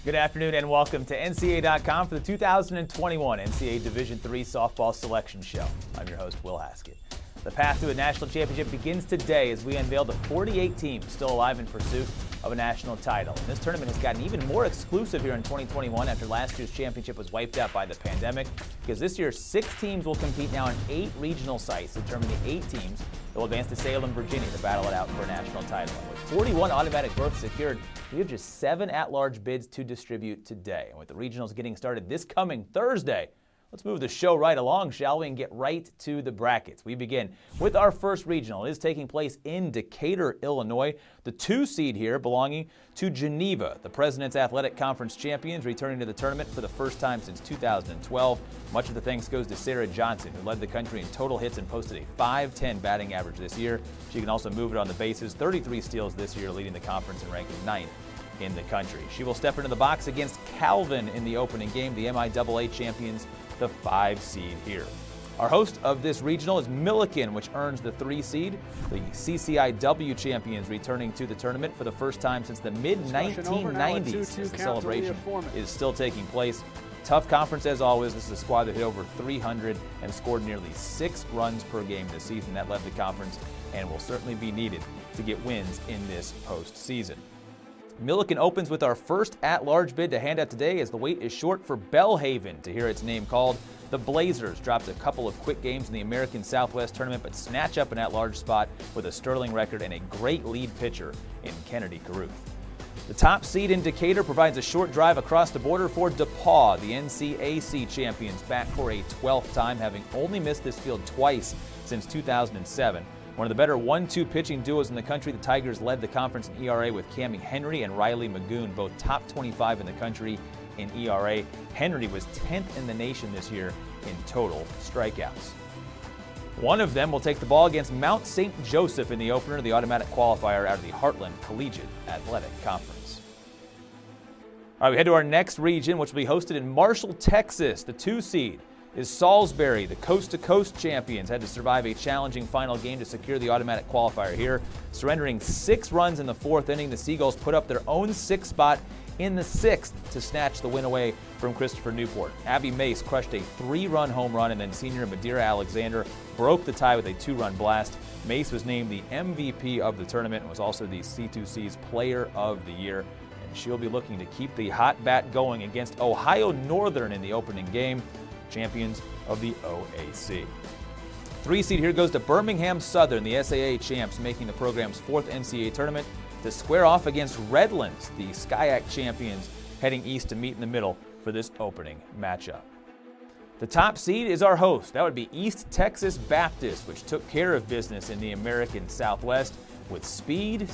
Good afternoon and welcome to NCAA.com for the 2021 NCAA Division III Softball Selection Show. I'm your host, Will Haskett. The path to a national championship begins today as we unveil the 48 teams still alive in pursuit of a national title. And this tournament has gotten even more exclusive here in 2021 after last year's championship was wiped out by the pandemic, because this year 6 teams will compete now in 8 regional sites to determine the 8 teams that will advance to Salem, Virginia to battle it out for a national title. And with 41 automatic berths secured, we have just 7 at-large bids to distribute today. And with the regionals getting started this coming Thursday, let's move the show right along, shall we, and get right to the brackets. We begin with our first regional. It is taking place in Decatur, Illinois. The 2 seed here belonging to Geneva, the President's Athletic Conference champions, returning to the tournament for the first time since 2012. Much of the thanks goes to Sarah Johnson, who led the country in total hits and posted a .510 batting average this year. She can also move it on the bases, 33 steals this year, leading the conference and ranking 9th in the country. She will step into the box against Calvin in the opening game, the MIAA champions, the 5 seed here. Our host of this regional is Millikin, which earns the 3 seed. The CCIW champions returning to the tournament for the first time since the mid-1990s, as the celebration is still taking place. Tough conference as always. This is a squad that hit over 300 and scored nearly 6 runs per game this season. That led the conference and will certainly be needed to get wins in this postseason. Millikin opens with our first at-large bid to hand out today, as the wait is short for Belhaven to hear its name called. The Blazers dropped a couple of quick games in the American Southwest tournament, but snatch up an at-large spot with a sterling record and a great lead pitcher in Kennedy Caruth. The top seed in Decatur provides a short drive across the border for DePaul, the NCAC champions, back for a 12th time, having only missed this field twice since 2007. One of the better 1-2 pitching duos in the country, the Tigers led the conference in ERA with Cammie Henry and Riley Magoon, both top 25 in the country in ERA. Henry was 10th in the nation this year in total strikeouts. One of them will take the ball against Mount St. Joseph in the opener, the automatic qualifier out of the Heartland Collegiate Athletic Conference. All right, we head to our next region, which will be hosted in Marshall, Texas. The 2 seed is Salisbury. The coast-to-coast champions had to survive a challenging final game to secure the automatic qualifier here. Surrendering 6 runs in the 4th inning, the Seagulls put up their own 6th spot in the 6th to snatch the win away from Christopher Newport. Abby Mace crushed a 3-run home run, and then senior Madeira Alexander broke the tie with a 2-run blast. Mace was named the MVP of the tournament and was also the C2C's Player of the Year. And she'll be looking to keep the hot bat going against Ohio Northern in the opening game, champions of the OAC. 3 seed here goes to Birmingham Southern, the SAA champs, making the program's 4th NCAA tournament to square off against Redlands, the SCIAC champions, heading east to meet in the middle for this opening matchup. The top seed is our host. That would be East Texas Baptist, which took care of business in the American Southwest with speed,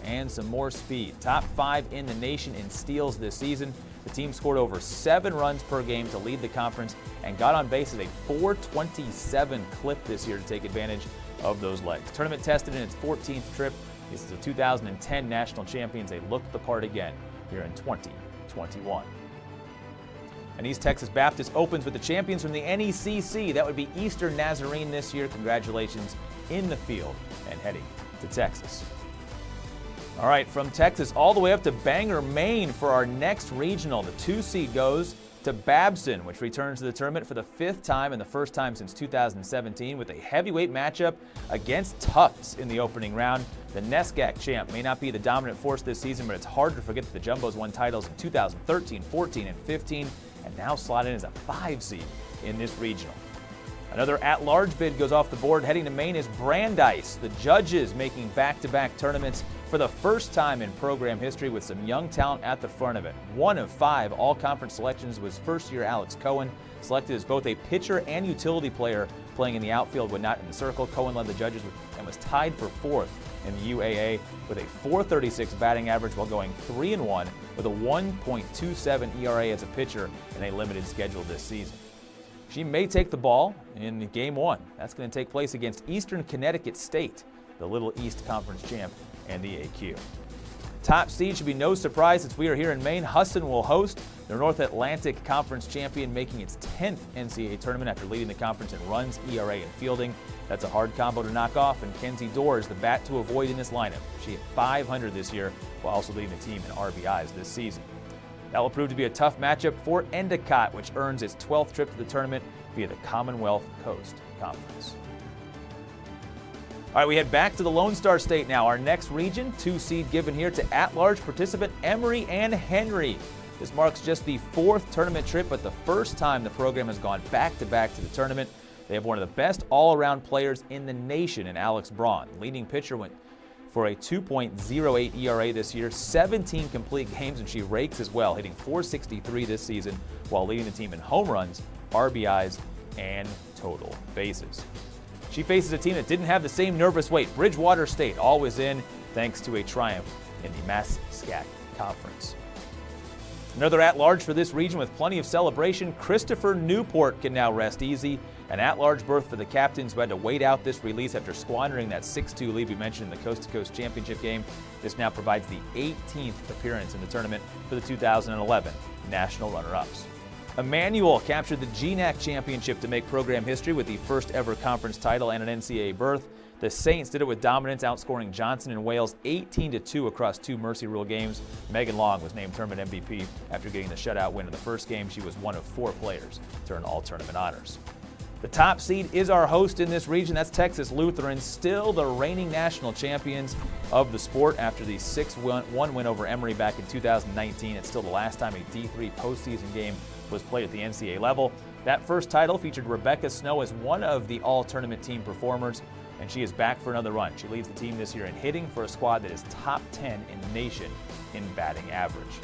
and some more speed. Top 5 in the nation in steals this season. The team scored over 7 runs per game to lead the conference and got on base at a .427 clip this year to take advantage of those legs. Tournament tested in its 14th trip. This is the 2010 national champions. They looked the part again here in 2021. And East Texas Baptist opens with the champions from the NECC. That would be Eastern Nazarene this year. Congratulations in the field and heading to Texas. All right, from Texas all the way up to Bangor, Maine for our next regional. The 2 seed goes to Babson, which returns to the tournament for the 5th time and the first time since 2017 with a heavyweight matchup against Tufts in the opening round. The NESCAC champ may not be the dominant force this season, but it's hard to forget that the Jumbos won titles in 2013, 14, and 15, and now slot in as a 5 seed in this regional. Another at-large bid goes off the board. Heading to Maine is Brandeis, the Judges making back-to-back tournaments for the first time in program history with some young talent at the front of it. 1 of 5 all-conference selections was first-year Alex Cohen, selected as both a pitcher and utility player playing in the outfield when not in the circle. Cohen led the Judges and was tied for 4th in the UAA with a .436 batting average while going 3-1 with a 1.27 ERA as a pitcher in a limited schedule this season. She may take the ball in Game 1. That's going to take place against Eastern Connecticut State, the Little East Conference champ and the AQ. Top seed should be no surprise since we are here in Maine. Husson will host their North Atlantic Conference champion, making its 10th NCAA tournament after leading the conference in runs, ERA, and fielding. That's a hard combo to knock off, and Kenzie Dorr is the bat to avoid in this lineup. She hit .500 this year while also leading the team in RBIs this season. That will prove to be a tough matchup for Endicott, which earns its 12th trip to the tournament via the Commonwealth Coast Conference. All right, we head back to the Lone Star State now. Our next region, 2 seed given here to at-large participant Emory and Henry. This marks just the 4th tournament trip, but the first time the program has gone back-to-back to the tournament. They have one of the best all-around players in the nation in Alex Braun. Leading pitcher went for a 2.08 ERA this year, 17 complete games, and she rakes as well, hitting .463 this season while leading the team in home runs, RBIs, and total bases. She faces a team that didn't have the same nervous weight. Bridgewater State always in thanks to a triumph in the MASSCAC Conference. Another at-large for this region with plenty of celebration. Christopher Newport can now rest easy. An at-large berth for the captains who had to wait out this release after squandering that 6-2 lead we mentioned in the Coast to Coast Championship game. This now provides the 18th appearance in the tournament for the 2011 national runner-ups. Emmanuel captured the GNAC championship to make program history with the first ever conference title and an NCAA berth. The Saints did it with dominance, outscoring Johnson and Wales 18-2 across 2 Mercy Rule games. Megan Long was named tournament MVP after getting the shutout win in the first game. She was one of 4 players to earn all tournament honors. The top seed is our host in this region. That's Texas Lutheran, still the reigning national champions of the sport after the 6-1 win over Emory back in 2019. It's still the last time a D3 postseason game was played at the NCAA level. That first title featured Rebecca Snow as one of the all-tournament team performers, and she is back for another run. She leads the team this year in hitting for a squad that is top 10 in the nation in batting average.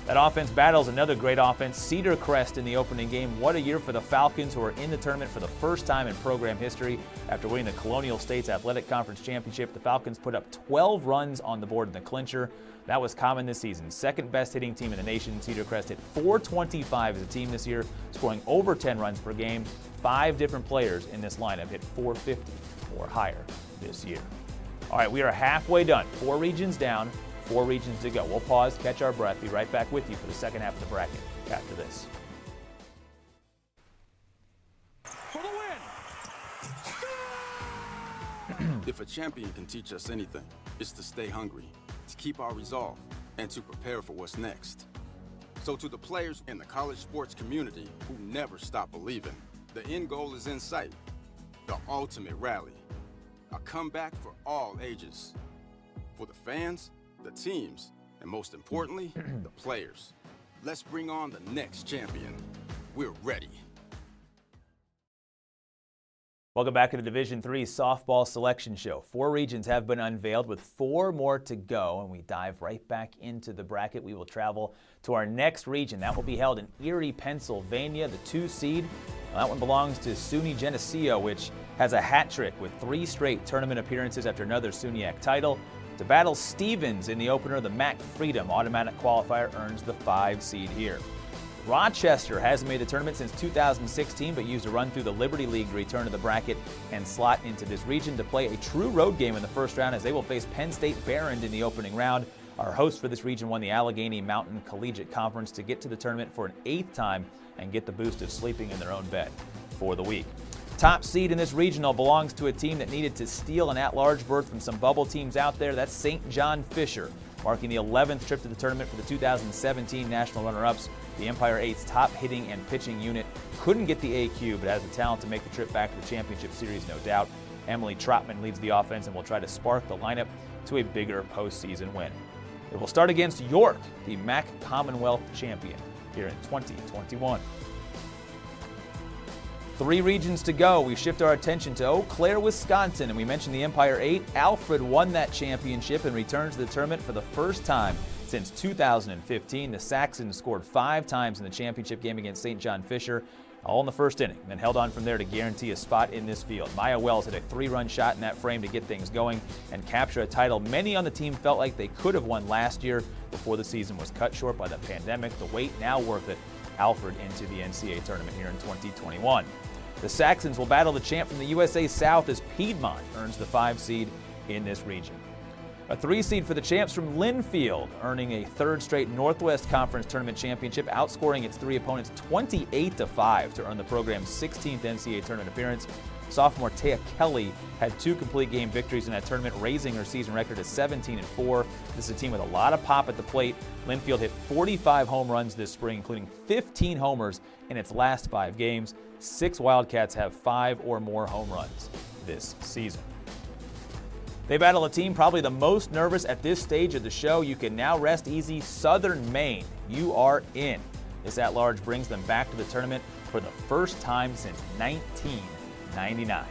That offense battles another great offense, Cedar Crest in the opening game. What a year for the Falcons, who are in the tournament for the first time in program history. After winning the Colonial States Athletic Conference Championship, the Falcons put up 12 runs on the board in the clincher. That was common this season. Second best hitting team in the nation, Cedar Crest hit .425 as a team this year, scoring over 10 runs per game. 5 different players in this lineup hit .450 or higher this year. All right, we are halfway done. 4 regions down. 4 regions to go. We'll pause, catch our breath, be right back with you for the second half of the bracket after this. For the win! If a champion can teach us anything, it's to stay hungry, to keep our resolve, and to prepare for what's next. So to the players in the college sports community who never stop believing, the end goal is in sight, the ultimate rally, a comeback for all ages. For the fans, the teams, and most importantly, the players. Let's bring on the next champion. We're ready. Welcome back to the Division III Softball Selection Show. 4 regions have been unveiled with 4 more to go, and we dive right back into the bracket. We will travel to our next region. That will be held in Erie, Pennsylvania, the 2 seed. That one belongs to SUNY Geneseo, which has a hat trick with 3 straight tournament appearances after another SUNYAC title. To battle Stevens in the opener, the MAC Freedom automatic qualifier earns the 5 seed here. Rochester hasn't made the tournament since 2016, but used a run through the Liberty League to return to the bracket and slot into this region to play a true road game in the first round, as they will face Penn State Behrend in the opening round. Our host for this region won the Allegheny Mountain Collegiate Conference to get to the tournament for an 8th time and get the boost of sleeping in their own bed for the week. Top seed in this regional belongs to a team that needed to steal an at-large berth from some bubble teams out there. That's St. John Fisher, marking the 11th trip to the tournament for the 2017 national runner-ups. The Empire 8's top hitting and pitching unit couldn't get the AQ, but has the talent to make the trip back to the championship series, no doubt. Emily Trotman leads the offense and will try to spark the lineup to a bigger postseason win. It will start against York, the MAC Commonwealth champion, here in 2021. 3 regions to go. We shift our attention to Eau Claire, Wisconsin, and we mentioned the Empire 8. Alfred won that championship and returns to the tournament for the first time since 2015. The Saxons scored 5 times in the championship game against St. John Fisher, all in the first inning, and held on from there to guarantee a spot in this field. Maya Wells hit a 3-run shot in that frame to get things going and capture a title many on the team felt like they could have won last year before the season was cut short by the pandemic. The wait now worth it. Alfred into the NCAA tournament here in 2021. The Saxons will battle the champ from the USA South as Piedmont earns the 5 seed in this region. A 3 seed for the champs from Linfield, earning a 3rd straight Northwest Conference Tournament championship, outscoring its 3 opponents 28-5 to earn the program's 16th NCAA tournament appearance. Sophomore Taya Kelly had 2 complete game victories in that tournament, raising her season record to 17-4. This is a team with a lot of pop at the plate. Linfield hit 45 home runs this spring, including 15 homers in its last 5 games. 6 Wildcats have 5 or more home runs this season. They battle a team probably the most nervous at this stage of the show. You can now rest easy. Southern Maine, you are in. This at-large brings them back to the tournament for the first time since 1999.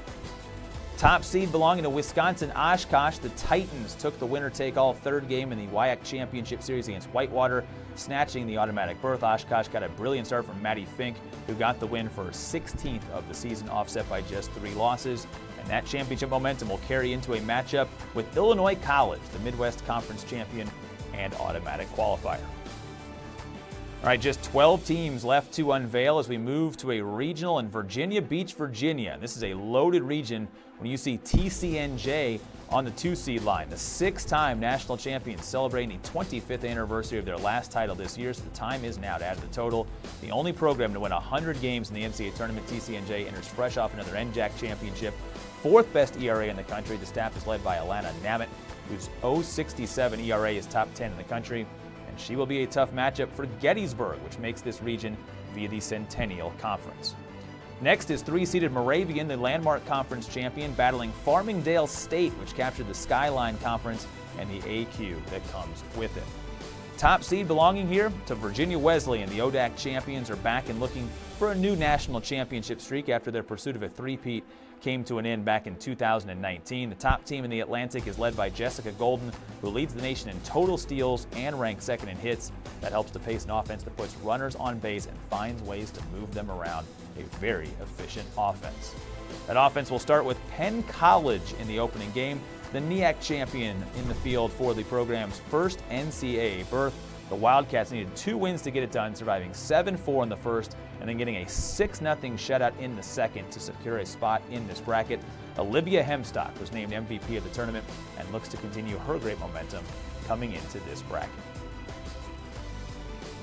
Top seed belonging to Wisconsin Oshkosh, the Titans took the winner-take-all 3rd game in the WIAC Championship Series against Whitewater, snatching the automatic berth. Oshkosh got a brilliant start from Maddie Fink, who got the win for her 16th of the season, offset by just 3 losses. And that championship momentum will carry into a matchup with Illinois College, the Midwest Conference champion and automatic qualifier. All right, just 12 teams left to unveil as we move to a regional in Virginia Beach, Virginia. This is a loaded region when you see TCNJ on the 2-seed line. The 6-time national champions celebrating the 25th anniversary of their last title this year, so the time is now to add to the total. The only program to win 100 games in the NCAA tournament, TCNJ enters fresh off another NJAC championship. 4th best ERA in the country. The staff is led by Alana Namit, whose .067 ERA is top 10 in the country. And she will be a tough matchup for Gettysburg, which makes this region via the Centennial Conference. Next is 3-seeded Moravian, the landmark conference champion, battling Farmingdale State, which captured the Skyline Conference and the AQ that comes with it. Top seed belonging here to Virginia Wesleyan. The ODAC champions are back and looking for a new national championship streak after their pursuit of a three-peat came to an end back in 2019. The top team in the Atlantic is led by Jessica Golden, who leads the nation in total steals and ranks 2nd in hits. That helps to pace an offense that puts runners on base and finds ways to move them around. A very efficient offense. That offense will start with Penn College in the opening game, the NEAC champion in the field for the program's first NCAA berth. The Wildcats needed 2 wins to get it done, surviving 7-4 in the first and then getting a 6-0 shutout in the second to secure a spot in this bracket. Olivia Hemstock was named MVP of the tournament and looks to continue her great momentum coming into this bracket.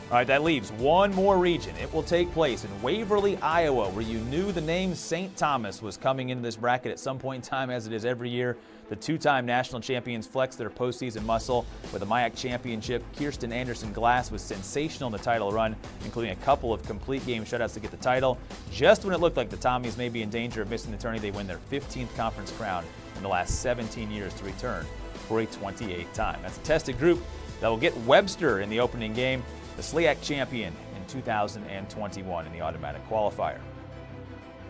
All right, that leaves one more region. It will take place in Waverly, Iowa, where you knew the name St. Thomas was coming into this bracket at some point in time, as it is every year. The 2-time national champions flex their postseason muscle with a MIAC championship. Kirsten Anderson-Glass was sensational in the title run, including a couple of complete game shutouts to get the title. Just when it looked like the Tommies may be in danger of missing the tourney, they win their 15th conference crown in the last 17 years to return for a 28th time. That's a tested group that will get Webster in the opening game, the SLIAC champion in 2021 in the automatic qualifier.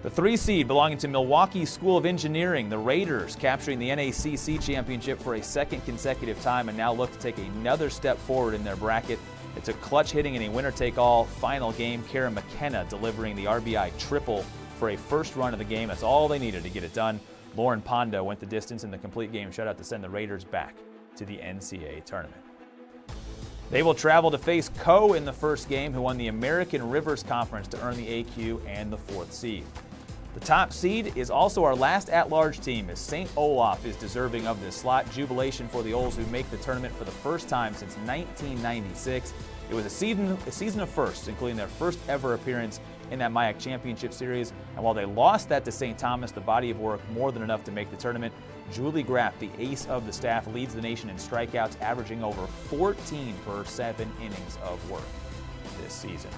The 3-seed belonging to Milwaukee School of Engineering, the Raiders, capturing the NACC championship for a 2nd consecutive time and now look to take another step forward in their bracket. It took clutch hitting in a winner-take-all final game. Kara McKenna delivering the RBI triple for a first run of the game. That's all they needed to get it done. Lauren Pondo went the distance in the complete game shutout to send the Raiders back to the NCAA tournament. They will travel to face Coe in the first game, who won the American Rivers Conference to earn the AQ and the 4th seed. The top seed is also our last at-large team, as St. Olaf is deserving of this slot. Jubilation for the Ols, who make the tournament for the first time since 1996. It was a season of firsts, including their first ever appearance in that MIAC Championship Series. And while they lost that to St. Thomas, the body of work more than enough to make the tournament. Julie Graff, the ace of the staff, leads the nation in strikeouts, averaging over 14 per 7 innings of work this season.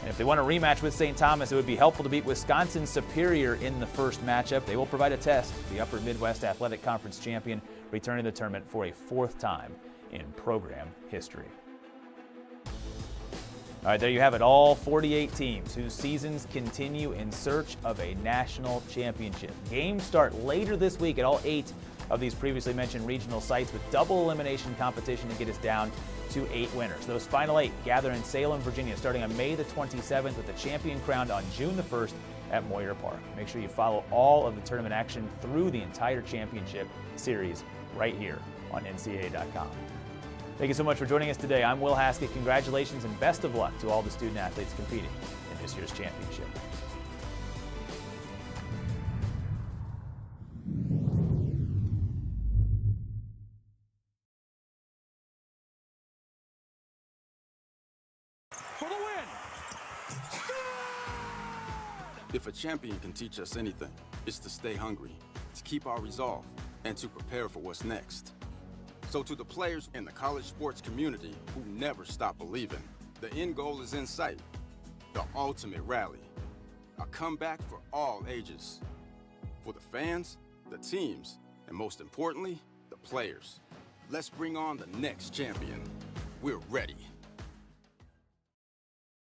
And if they want a rematch with St. Thomas, it would be helpful to beat Wisconsin Superior in the first matchup. They will provide a test. The Upper Midwest Athletic Conference champion returning to the tournament for a 4th time in program history. All right, there you have it, all 48 teams whose seasons continue in search of a national championship. Games start later this week at all 8 of these previously mentioned regional sites, with double elimination competition to get us down to 8 winners. Those final 8 gather in Salem, Virginia, starting on May the 27th, with the champion crowned on June the 1st at Moyer Park. Make sure you follow all of the tournament action through the entire championship series right here on NCAA.com. Thank you so much for joining us today. I'm Will Haskett. Congratulations and best of luck to all the student athletes competing in this year's championship. For the win! If a champion can teach us anything, is to stay hungry, to keep our resolve, and to prepare for what's next. So to the players in the college sports community who never stop believing, the end goal is in sight, the ultimate rally, a comeback for all ages, for the fans, the teams, and most importantly, the players. Let's bring on the next champion. We're ready.